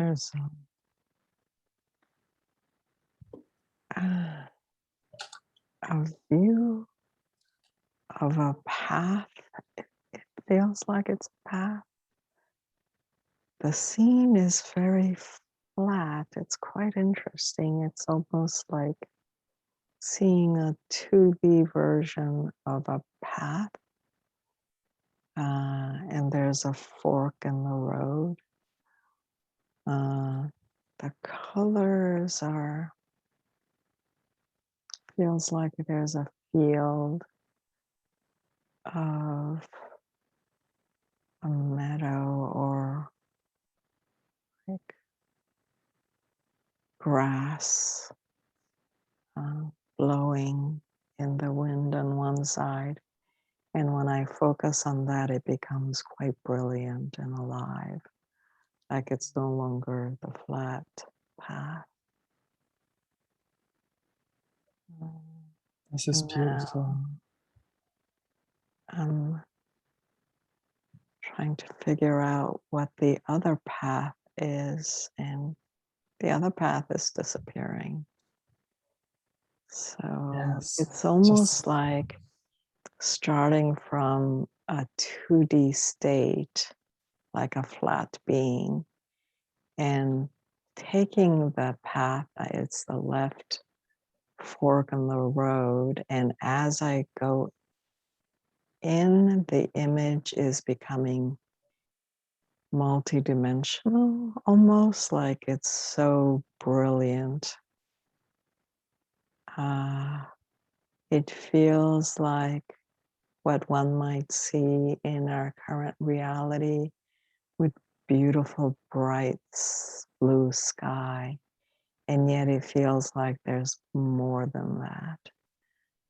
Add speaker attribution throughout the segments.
Speaker 1: there's a view of a path. It feels like it's a path. The scene is very flat. It's quite interesting. It's almost like seeing a 2D version of a path. And there's a fork in the road. The colors feels like there's a field of a meadow or like grass blowing in the wind on one side. And when I focus on that, it becomes quite brilliant and alive, like it's no longer the flat path.
Speaker 2: This is beautiful.
Speaker 1: I'm trying to figure out what the other path is, and the other path is disappearing. So
Speaker 2: Yes,
Speaker 1: it's almost like starting from a 2D state, like a flat being, and taking the path, it's the left fork in the road, and as I go in, the image is becoming multidimensional, almost like it's so brilliant. It feels like what one might see in our current reality with beautiful, bright blue sky. And yet it feels like there's more than that.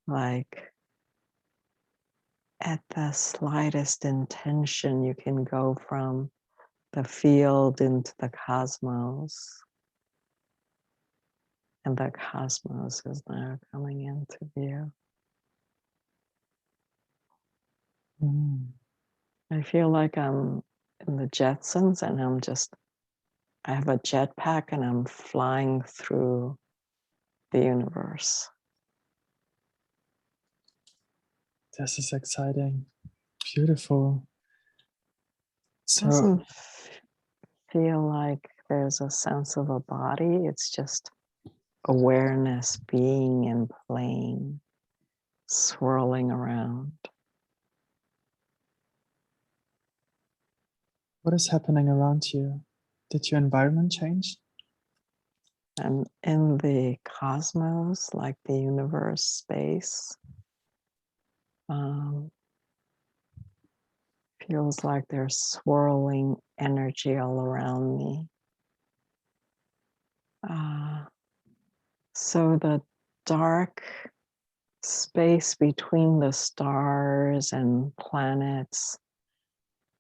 Speaker 1: Like at the slightest intention, you can go from the field into the cosmos. And the cosmos is now coming into view. I feel like I'm in the Jetsons and I have a jetpack and I'm flying through the universe.
Speaker 2: This is exciting. Beautiful.
Speaker 1: It doesn't feel like there's a sense of a body. It's just awareness being and playing, swirling around.
Speaker 2: What is happening around you? Did your environment change?
Speaker 1: And in the cosmos, like the universe, space, feels like there's swirling energy all around me. So the dark space between the stars and planets,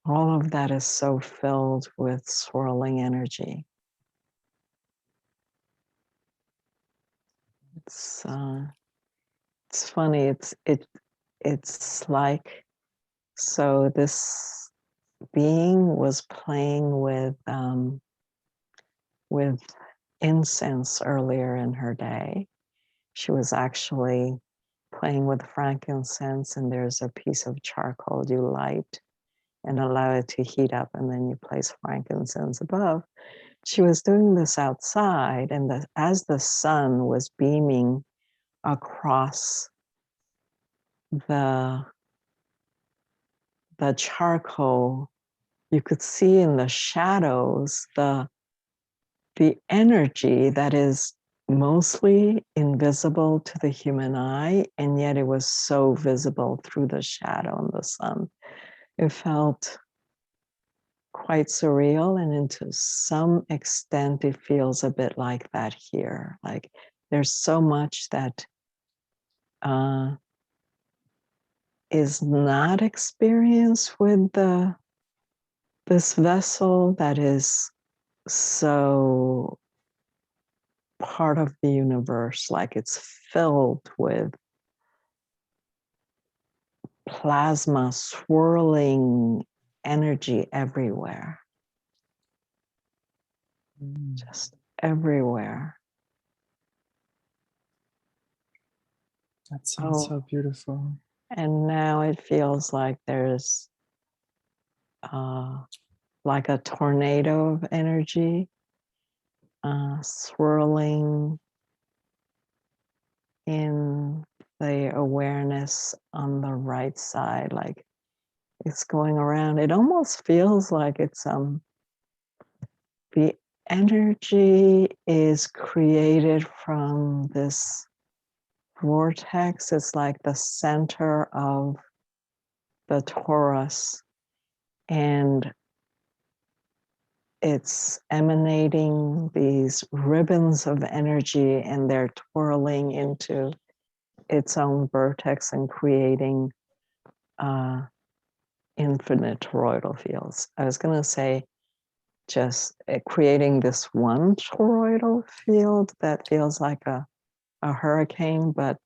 Speaker 1: all of that is so filled with swirling energy. It's funny. It's like, so this being was playing with incense earlier in her day. She was actually playing with frankincense, and there's a piece of charcoal you light and allow it to heat up, and then you place frankincense above. She was doing this outside, and as the sun was beaming across the charcoal, you could see in the shadows the energy that is mostly invisible to the human eye, and yet it was so visible through the shadow and the sun. It felt quite surreal, and to some extent it feels a bit like that here. Like there's so much that is not experienced with this vessel that is so part of the universe, like it's filled with plasma, swirling energy everywhere. just everywhere.
Speaker 2: That sounds so
Speaker 1: Oh,
Speaker 2: beautiful.
Speaker 1: and now it feels like there's like a tornado of energy swirling in the awareness on the right side, like it's going around. It almost feels like it's the energy is created from this vortex. It's like the center of the torus, and it's emanating these ribbons of energy, and they're twirling into its own vertex and creating infinite toroidal fields. I was going to say just creating this one toroidal field that feels like a hurricane, but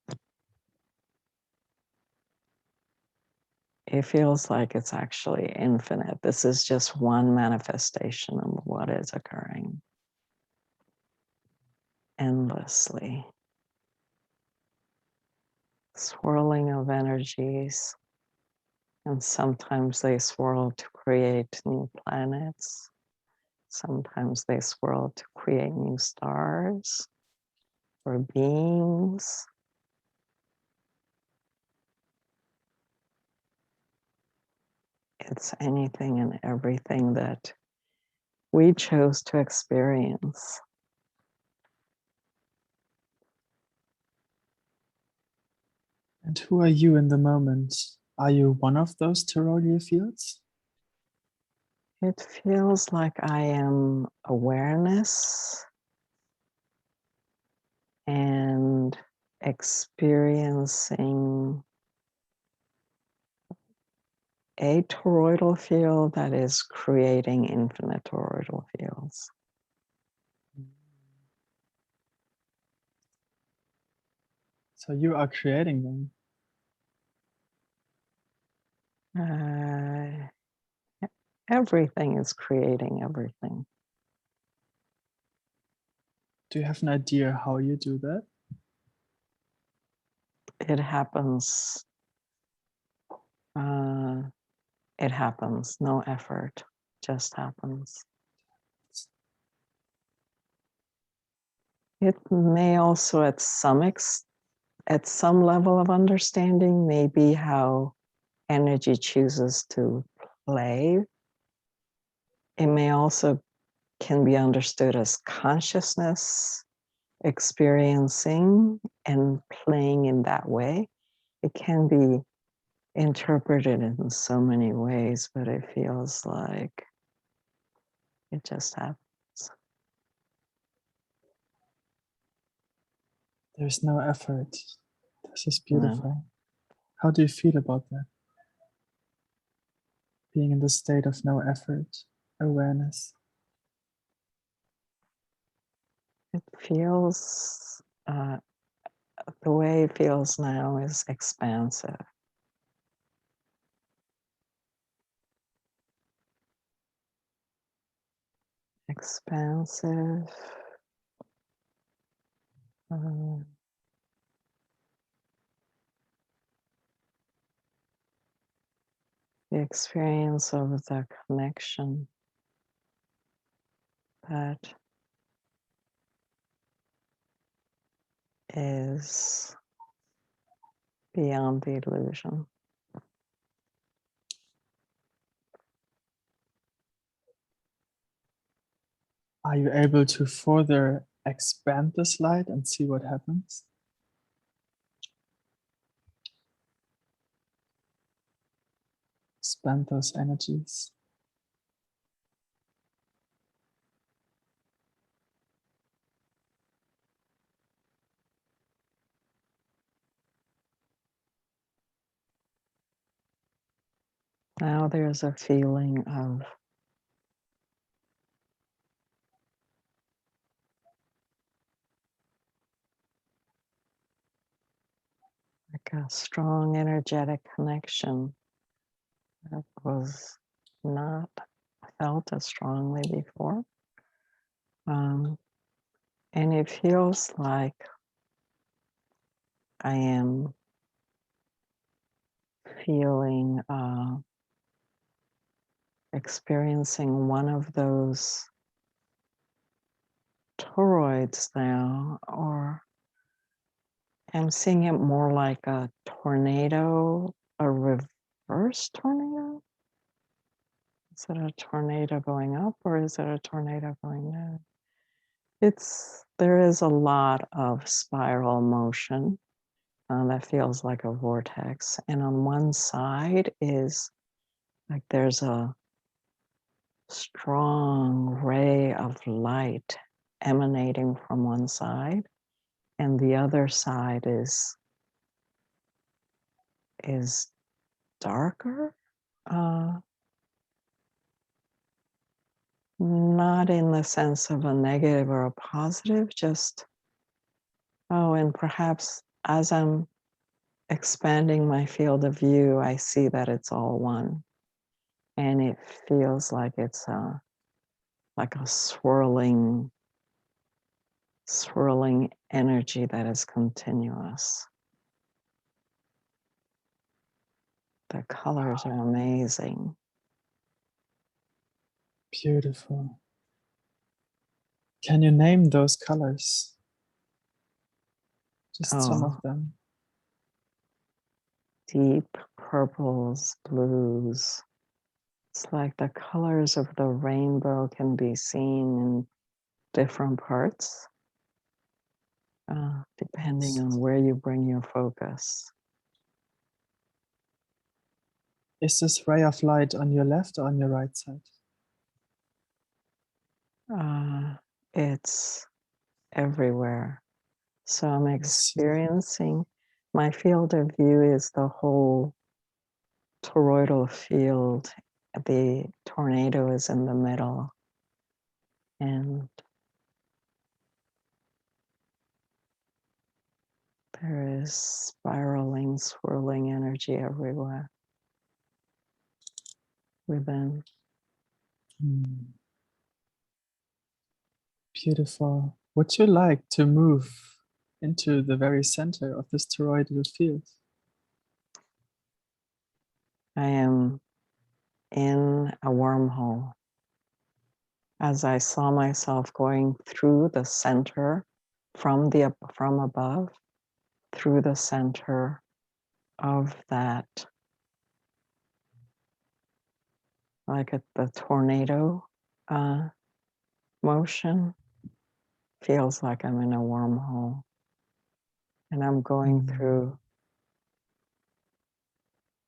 Speaker 1: it feels like it's actually infinite. This is just one manifestation of what is occurring endlessly. Swirling of energies, and sometimes they swirl to create new planets. Sometimes they swirl to create new stars or beings. It's anything and everything that we chose to experience.
Speaker 2: And who are you in the moment? Are you one of those toroidal fields?
Speaker 1: It feels like I am awareness and experiencing a toroidal field that is creating infinite toroidal fields.
Speaker 2: So you are creating them.
Speaker 1: Everything is creating everything.
Speaker 2: Do you have an idea how you do that?
Speaker 1: It happens. It happens. No effort, just happens. It may also, at some level of understanding, may be how energy chooses to play. It may also can be understood as consciousness experiencing and playing in that way. It can be interpreted in so many ways, but it feels like it just happens.
Speaker 2: There's no effort. This is
Speaker 1: No.
Speaker 2: beautiful. How do you feel about that? Being in the state of no effort, awareness.
Speaker 1: It feels, the way it feels now is expansive. Expansive. The experience of the connection that is beyond the illusion.
Speaker 2: Are you able to further expand the slide and see what happens? Expand those energies.
Speaker 1: Now there's a feeling of like a strong energetic connection that was not felt as strongly before. Um, and it feels like I am feeling, experiencing one of those toroids now, or I'm seeing it more like a tornado, a reverse tornado. Is it a tornado going up or is it a tornado going down? There is a lot of spiral motion that feels like a vortex. And on one side is like there's a strong ray of light emanating from one side, and the other side is darker. Uh, Not in the sense of a negative or a positive, just, oh, and perhaps as I'm expanding my field of view, I see that it's all one. And it feels like it's like a swirling energy that is continuous. The colors are amazing.
Speaker 2: Beautiful. Can you name those colors? Just some of
Speaker 1: Oh,
Speaker 2: them.
Speaker 1: deep purples, blues. It's like the colors of the rainbow can be seen in different parts, depending
Speaker 2: Yes.
Speaker 1: on where you bring your focus.
Speaker 2: Is this ray of light on your left or on your right side?
Speaker 1: It's everywhere. So I'm
Speaker 2: I see.
Speaker 1: experiencing, my field of view is the whole toroidal field. The tornado is in the middle, and there is spiraling, swirling energy everywhere within.
Speaker 2: Hmm. Beautiful. Would you like to move into the very center of this toroidal field?
Speaker 1: I am in a wormhole. As I saw myself going through the center from above, through the center of that, like the tornado motion, feels like I'm in a wormhole. And I'm going
Speaker 2: Hmm.
Speaker 1: through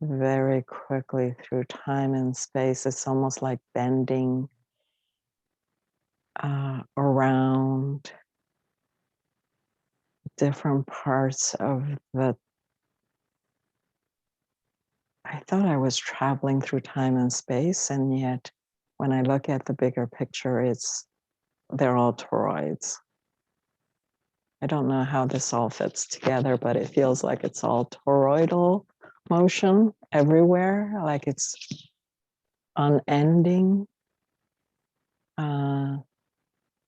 Speaker 1: very quickly through time and space. It's almost like bending around different parts of the. I thought I was traveling through time and space, and yet when I look at the bigger picture, they're all toroids. I don't know how this all fits together, but it feels like it's all toroidal motion everywhere, like it's unending uh,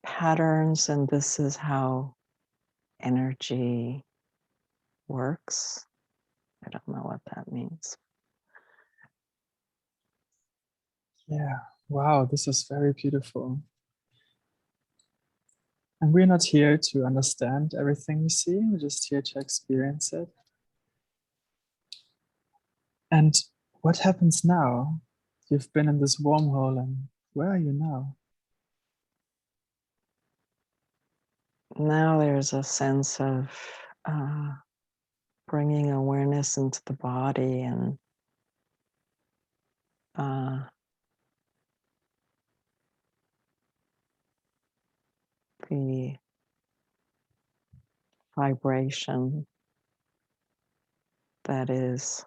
Speaker 1: patterns, and this is how energy works. I don't know what that means.
Speaker 2: Yeah. Wow, this is very beautiful. And we're not here to understand everything we see, we're just here to experience it. And what happens now? You've been in this wormhole, and where are you now?
Speaker 1: Now there's a sense of uh, bringing awareness into the body and uh, the vibration that is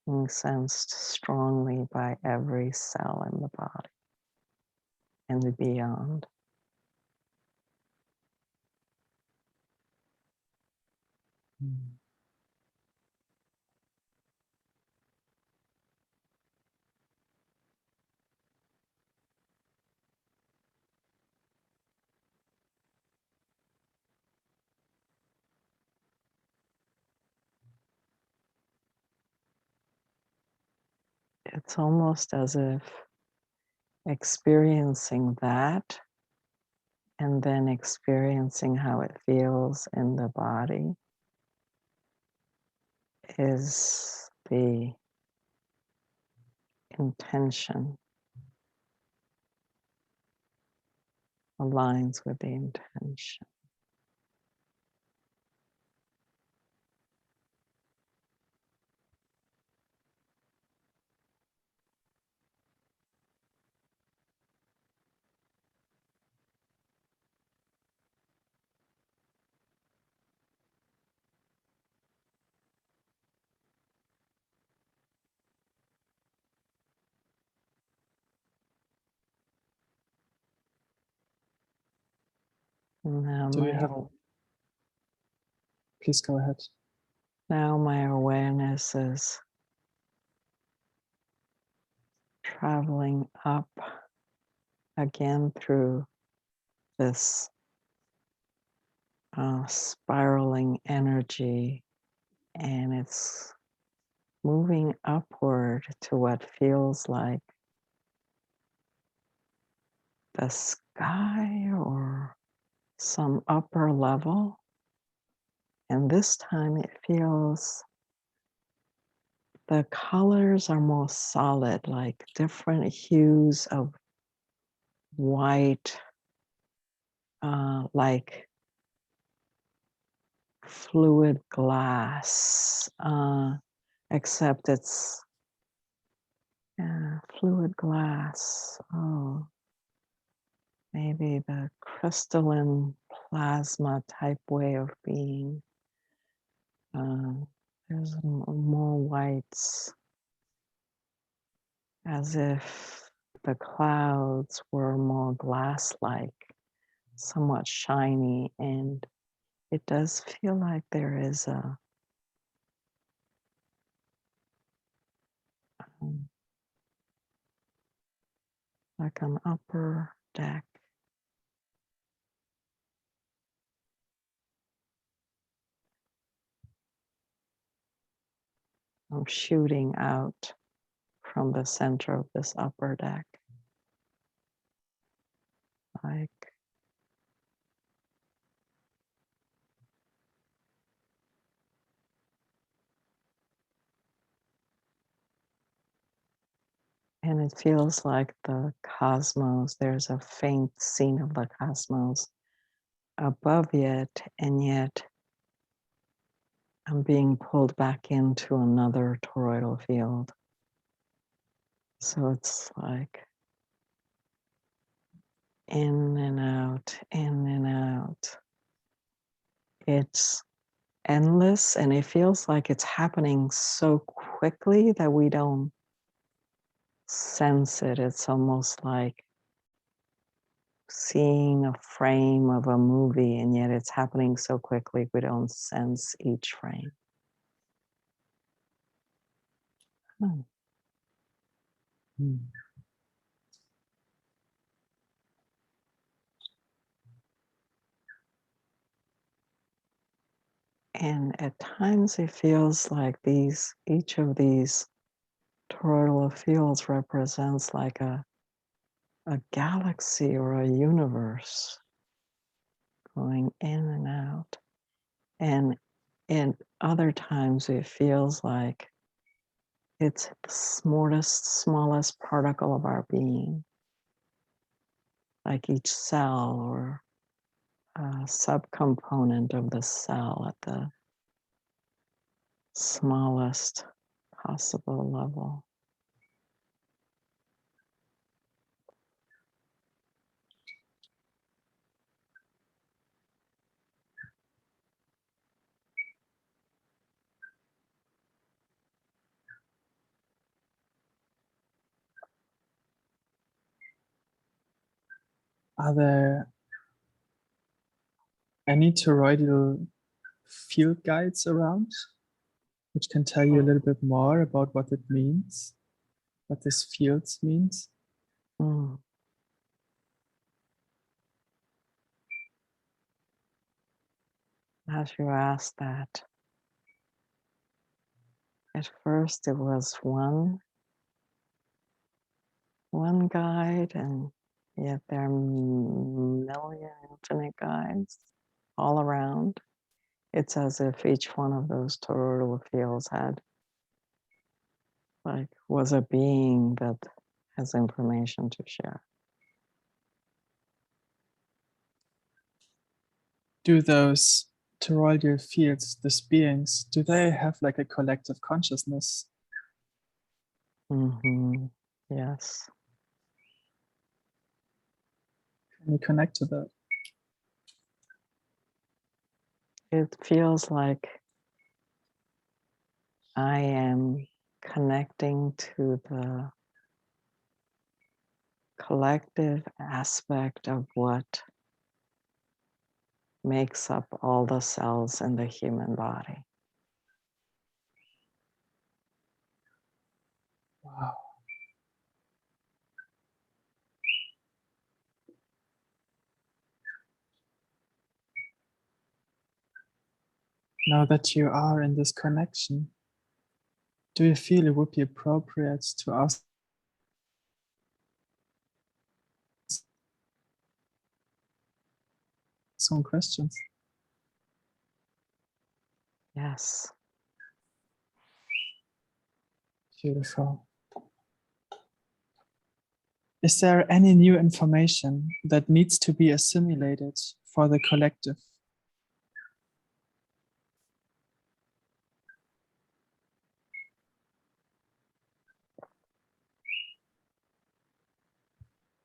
Speaker 1: being sensed strongly by every cell in the body and beyond.
Speaker 2: Hmm.
Speaker 1: it's almost as if experiencing that and then experiencing how it feels in the body is the intention, aligns with the intention. Now
Speaker 2: Do you
Speaker 1: my,
Speaker 2: have, please go ahead.
Speaker 1: now my awareness is traveling up again through this spiraling energy, and it's moving upward to what feels like the sky or some upper level. And this time it feels the colors are more solid, like different hues of white, like fluid glass, except it's fluid glass. Oh, maybe the crystalline plasma type way of being. There's more whites, as if the clouds were more glass-like, somewhat shiny, and it does feel like there is a um, like an upper deck. I'm shooting out from the center of this upper deck, like and it feels like the cosmos, there's a faint scene of the cosmos above it, and yet I'm being pulled back into another toroidal field. So it's like in and out, in and out. It's endless, and it feels like it's happening so quickly that we don't sense it. It's almost like seeing a frame of a movie, and yet it's happening so quickly we don't sense each frame. Hmm.
Speaker 2: Hmm.
Speaker 1: And at times it feels like each of these toroidal fields represents like a galaxy or a universe going in and out. And in other times it feels like it's the smallest particle of our being, like each cell or a subcomponent of the cell at the smallest possible level.
Speaker 2: Are there any toroidal field guides around which can tell you a little bit more about what it means, what this fields means?
Speaker 1: Mm. As you asked that, at first it was one one guide, and yet there are million infinite guides all around. It's as if each one of those toroidal fields was a being that has information to share.
Speaker 2: Do those toroidal fields, these beings, do they have like a collective consciousness?
Speaker 1: Mm-hmm. Yes.
Speaker 2: Can you connect to that?
Speaker 1: It feels like I am connecting to the collective aspect of what makes up all the cells in the human body.
Speaker 2: Wow. Now that you are in this connection, do you feel it would be appropriate to ask some questions?
Speaker 1: Yes.
Speaker 2: Beautiful. Is there any new information that needs to be assimilated for the collective?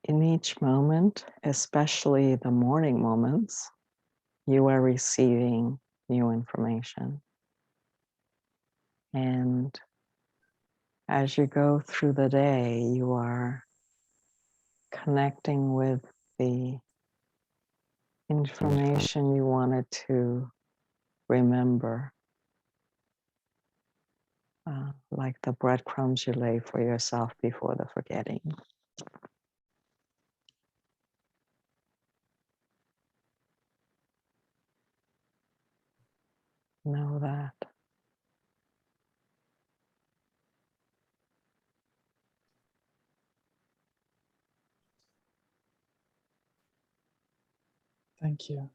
Speaker 1: In each moment, especially the morning moments, you are receiving new information. And as you go through the day, you are connecting with the information you wanted to remember, like the breadcrumbs you lay for yourself before the forgetting. Know that.
Speaker 2: Thank you.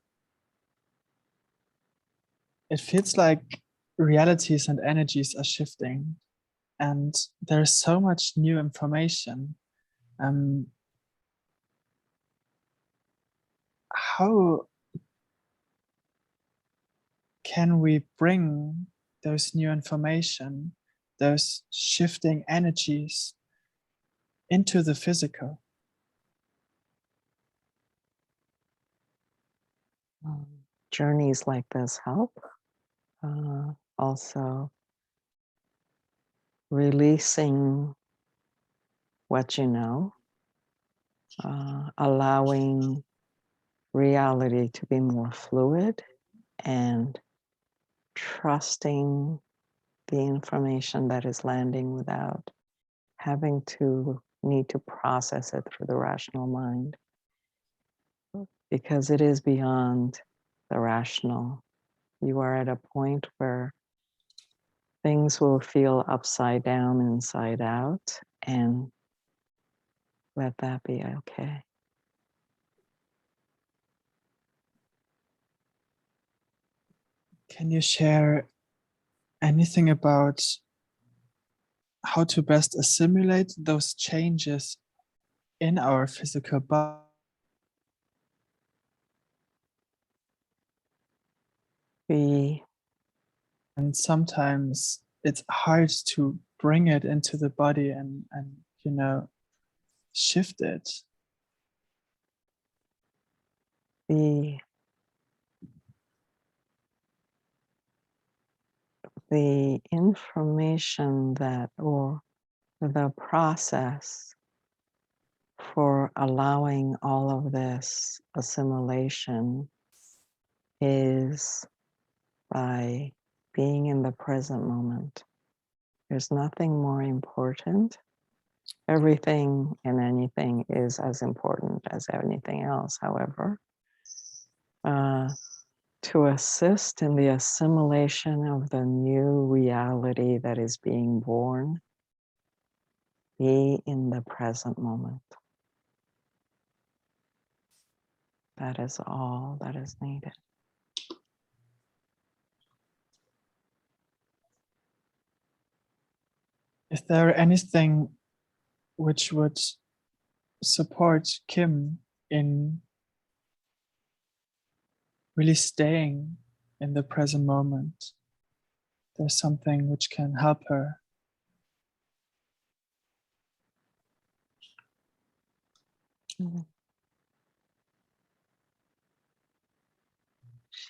Speaker 2: It feels like realities and energies are shifting, and there's so much new information. How can we bring those new information, those shifting energies into the physical?
Speaker 1: Journeys like this help. Also, releasing what you know, allowing reality to be more fluid, and trusting the information that is landing without having to need to process it through the rational mind, because it is beyond the rational. You are at a point where things will feel upside down, inside out, and let that be okay.
Speaker 2: Can you share anything about how to best assimilate those changes in our physical body? And sometimes it's hard to bring it into the body and shift it.
Speaker 1: The information that, or the process for allowing all of this assimilation, is by being in the present moment. There's nothing more important. Everything and anything is as important as anything else, however. To assist in the assimilation of the new reality that is being born, Be in the present moment. That is all that is needed.
Speaker 2: Is there anything which would support Kim in really staying in the present moment? There's something which can help her.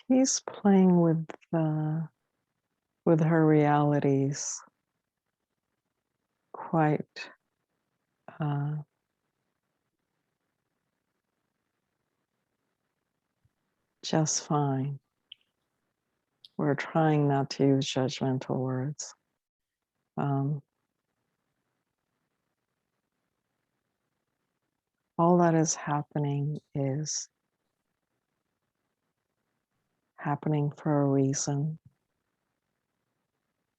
Speaker 1: She's playing with her realities quite just fine. We're trying not to use judgmental words. All that is happening for a reason,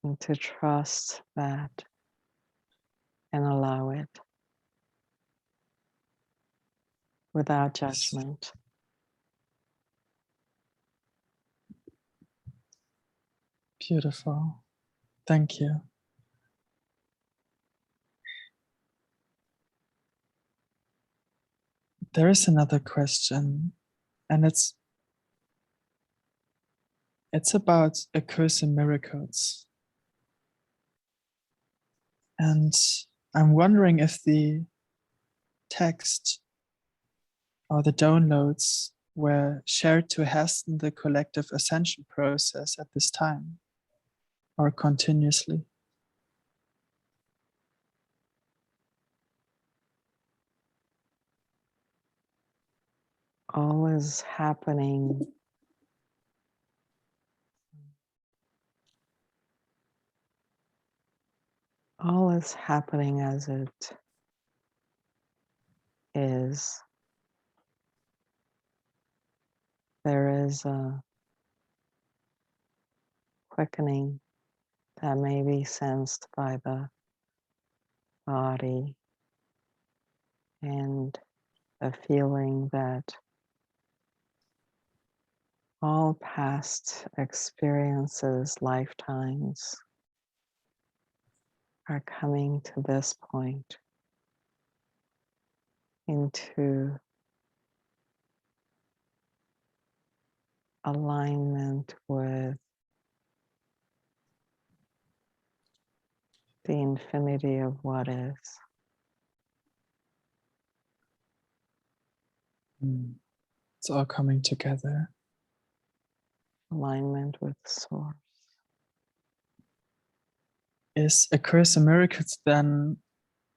Speaker 1: and to trust that and allow it without judgment.
Speaker 2: Beautiful. Thank you. There is another question, and it's about A Course in Miracles. And I'm wondering if the text or the downloads were shared to hasten the collective ascension process at this time or continuously.
Speaker 1: All is happening as it is. There is a quickening that may be sensed by the body, and a feeling that all past experiences, lifetimes, are coming to this point into alignment with the infinity of what is.
Speaker 2: It's all coming together.
Speaker 1: Alignment with Source.
Speaker 2: Is A Course in Miracles then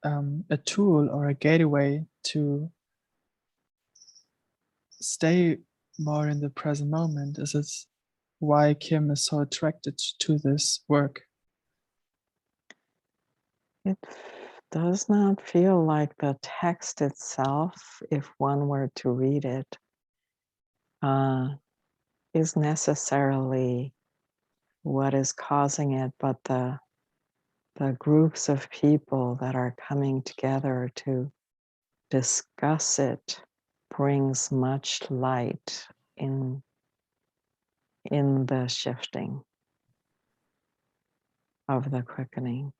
Speaker 2: a tool or a gateway to stay more in the present moment? Is it why Kim is so attracted to this work?
Speaker 1: It does not feel like the text itself, if one were to read it, is necessarily what is causing it, but the groups of people that are coming together to discuss it brings much light in the shifting of the quickening.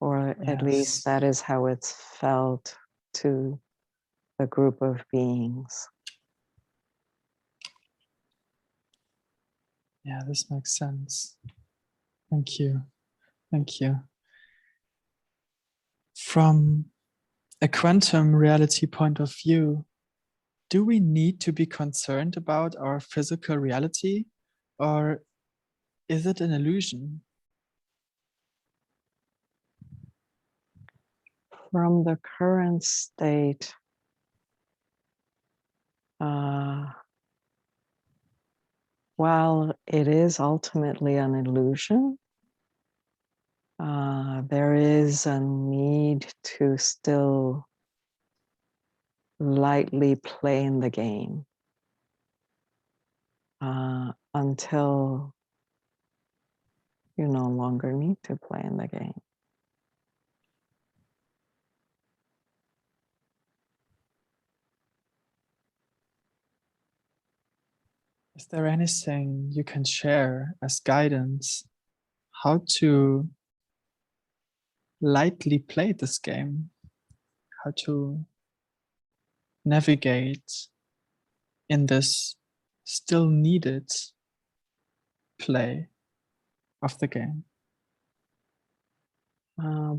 Speaker 1: Or at least that is how it's felt to the group of beings.
Speaker 2: Yeah, this makes sense. Thank you. Thank you. From a quantum reality point of view, do we need to be concerned about our physical reality, or is it an illusion?
Speaker 1: From the current state, while it is ultimately an illusion, there is a need to still lightly play in the game until you no longer need to play in the game.
Speaker 2: Is there anything you can share as guidance how to lightly play this game, how to navigate in this still needed play of the game?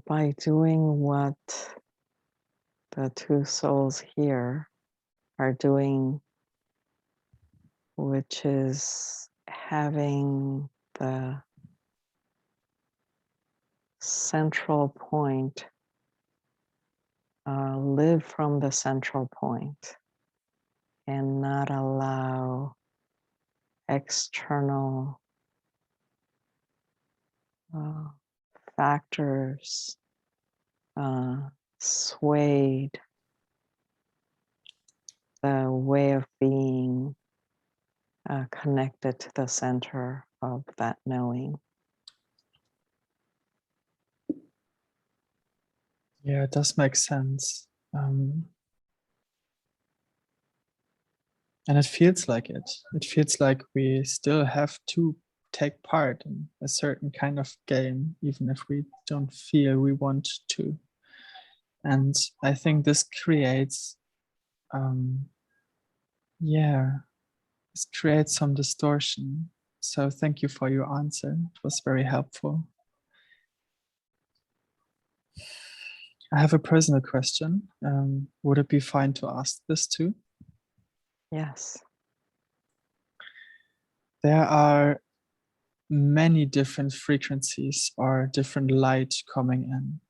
Speaker 1: By doing what the two souls here are doing, which is having the central point, live from the central point and not allow external factors swayed the way of being connected to the center of that knowing.
Speaker 2: Yeah, it does make sense. And it feels like it. It feels like we still have to take part in a certain kind of game, even if we don't feel we want to. And I think this creates, this creates some distortion. So thank you for your answer. It was very helpful. I have a personal question. Would it be fine to ask this too?
Speaker 1: Yes.
Speaker 2: There are many different frequencies or different light coming in.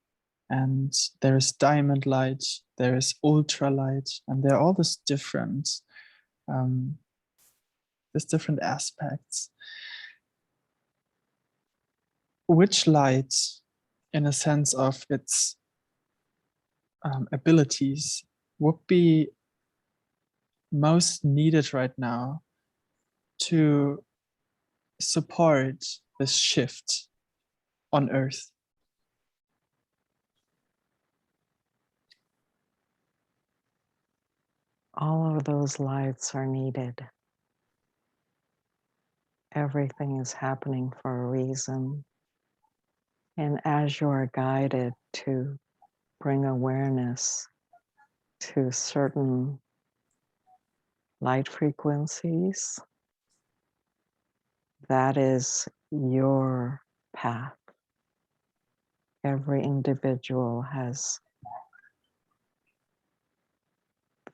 Speaker 2: And there is diamond light, there is ultralight, and there are all these different, different aspects. Which light, in a sense of its abilities, would be most needed right now to support this shift on Earth?
Speaker 1: All of those lights are needed. Everything is happening for a reason. And as you are guided to bring awareness to certain light frequencies, that is your path. Every individual has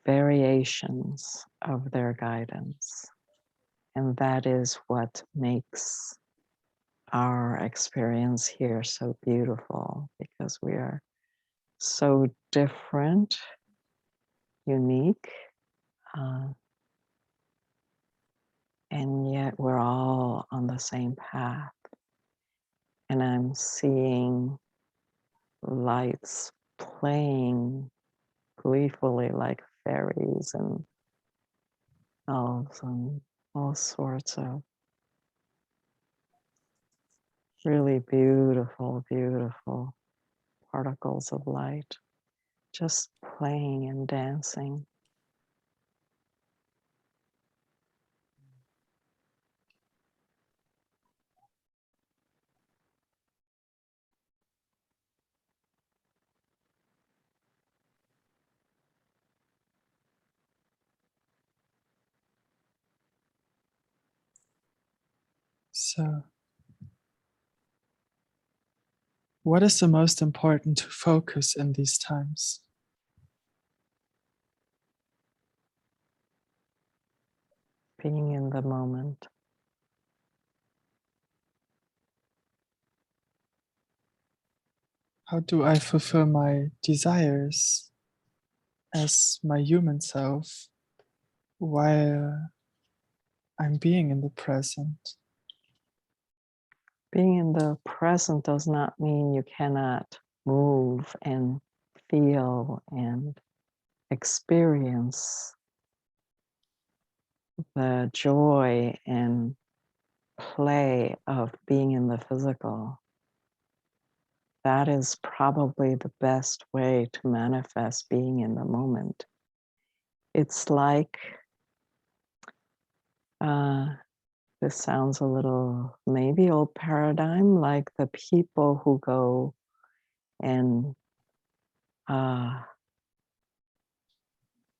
Speaker 1: variations of their guidance. And that is what makes our experience here so beautiful, because we are so different, unique, and yet we're all on the same path. And I'm seeing lights playing gleefully like fairies and elves and all sorts of really beautiful, beautiful particles of light just playing and dancing.
Speaker 2: So, what is the most important to focus in these times?
Speaker 1: Being in the moment.
Speaker 2: How do I fulfill my desires as my human self while I'm being in the present?
Speaker 1: Being in the present does not mean you cannot move and feel and experience the joy and play of being in the physical. That is probably the best way to manifest being in the moment. It's like This sounds a little maybe old paradigm, like the people who go and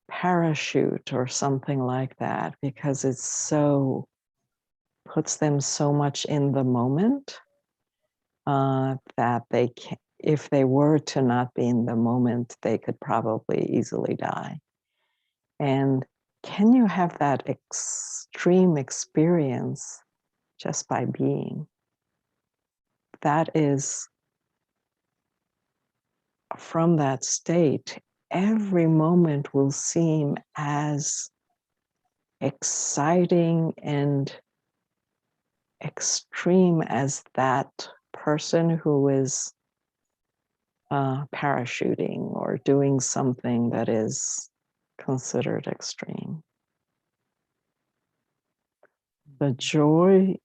Speaker 1: parachute or something like that, because it's so puts them so much in the moment that they can, if they were to not be in the moment, they could probably easily die. And can you have that extreme experience just by being? That is, from that state, every moment will seem as exciting and extreme as that person who is parachuting or doing something that is considered extreme. The joy,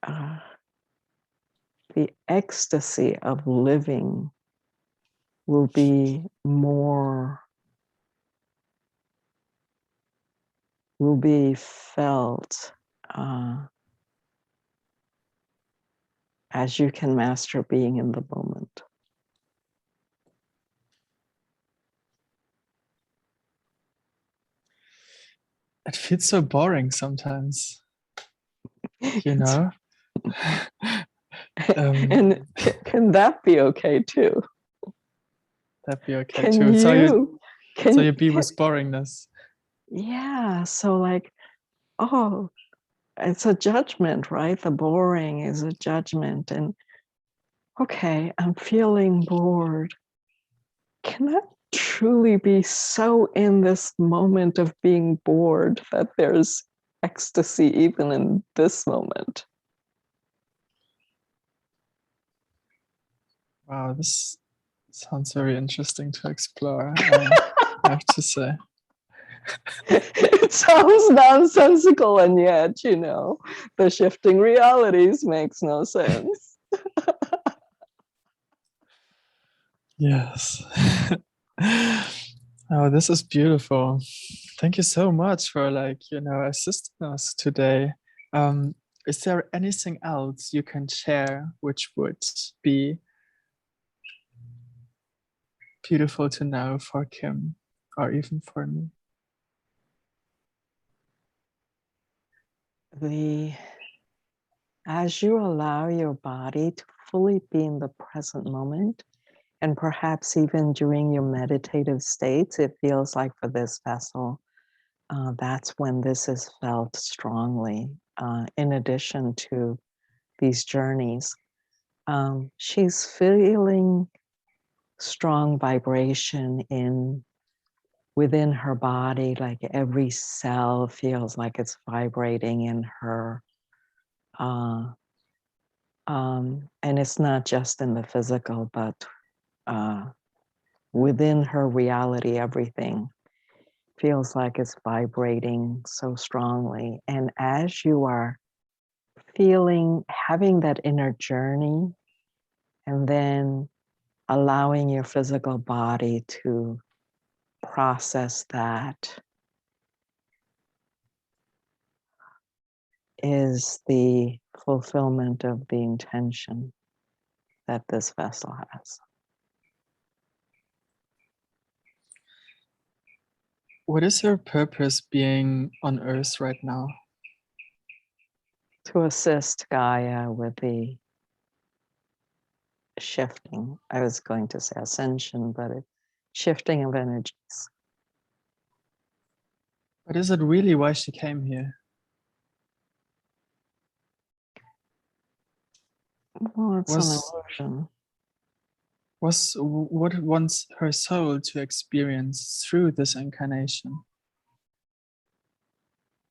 Speaker 1: uh, the ecstasy of living will be more, will be felt as you can master being in the moment.
Speaker 2: It feels so boring sometimes, you know?
Speaker 1: And can that be okay too?
Speaker 2: That'd be okay
Speaker 1: Can
Speaker 2: too.
Speaker 1: you,
Speaker 2: So you be with boringness.
Speaker 1: yeah, so like, oh, it's a judgment, right? The boring is a judgment. And okay, I'm feeling bored. Can I truly be so in this moment of being bored that there's ecstasy even in this moment?
Speaker 2: Wow, this sounds very interesting to explore, I have to say.
Speaker 1: It sounds nonsensical, and yet, you know, the shifting realities makes no sense.
Speaker 2: Yes. Oh, this is beautiful. Thank you so much for assisting us today. Is there anything else you can share which would be beautiful to know for Kim or even for me?
Speaker 1: As you allow your body to fully be in the present moment, and perhaps even during your meditative states, it feels like for this vessel, that's when this is felt strongly, in addition to these journeys. She's feeling strong vibration within her body, like every cell feels like it's vibrating in her. And it's not just in the physical, but within her reality, everything feels like it's vibrating so strongly. And as you are having that inner journey, and then allowing your physical body to process that, is the fulfillment of the intention that this vessel has.
Speaker 2: What is your purpose being on Earth right now?
Speaker 1: To assist Gaia with the shifting, I was going to say ascension, but shifting of energies.
Speaker 2: But is it really why she came here?
Speaker 1: Well, it's an
Speaker 2: Was
Speaker 1: illusion.
Speaker 2: what wants her soul to experience through this incarnation?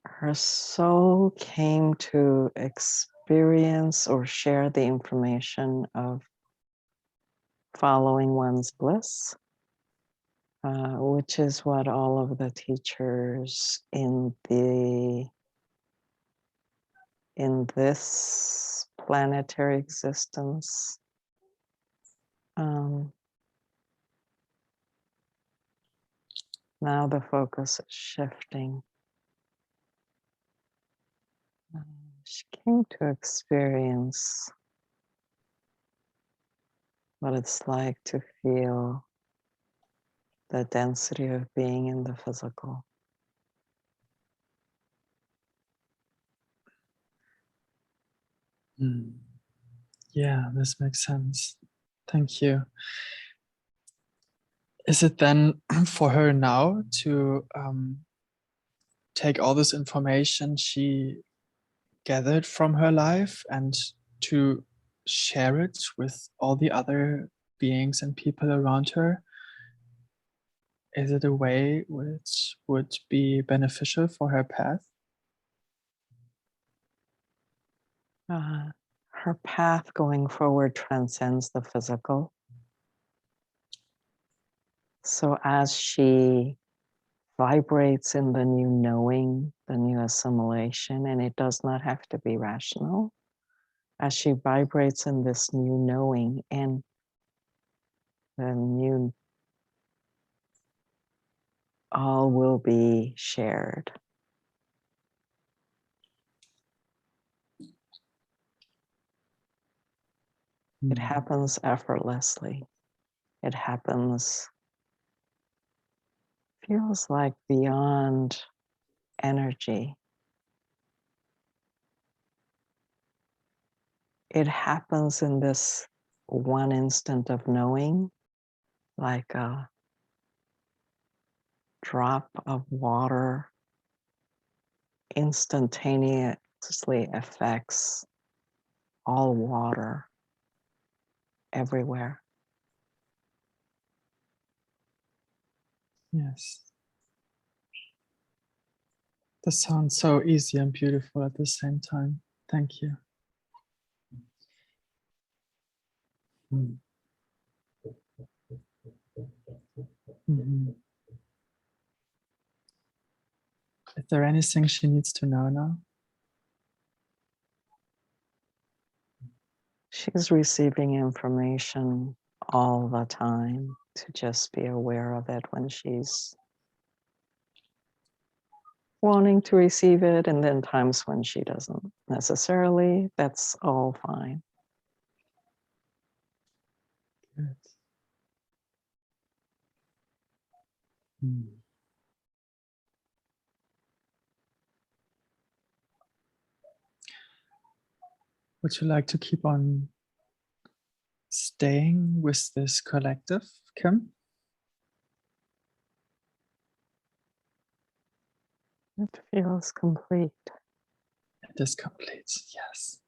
Speaker 1: Her soul came to experience or share the information of following one's bliss, which is what all of the teachers in this planetary existence now the focus is shifting She came to experience what it's like to feel the density of being in the physical.
Speaker 2: Yeah, this makes sense. Thank you. Is it then for her now to take all this information she gathered from her life and to share it with all the other beings and people around her? Is it a way which would be beneficial for her path?
Speaker 1: Her path going forward transcends the physical. So as she vibrates in the new knowing, the new assimilation, and it does not have to be rational, as she vibrates in this new knowing and the new, all will be shared. It happens effortlessly. It happens, feels like beyond energy. It happens in this one instant of knowing, like a drop of water instantaneously affects all water everywhere.
Speaker 2: Yes. This sounds so easy and beautiful at the same time. Thank you. Is there anything she needs to know now?
Speaker 1: She's receiving information all the time to just be aware of it when she's wanting to receive it, and then times when she doesn't necessarily. That's all fine.
Speaker 2: Good. Would you like to keep on staying with this collective, Kim?
Speaker 1: It feels complete.
Speaker 2: It is complete, yes.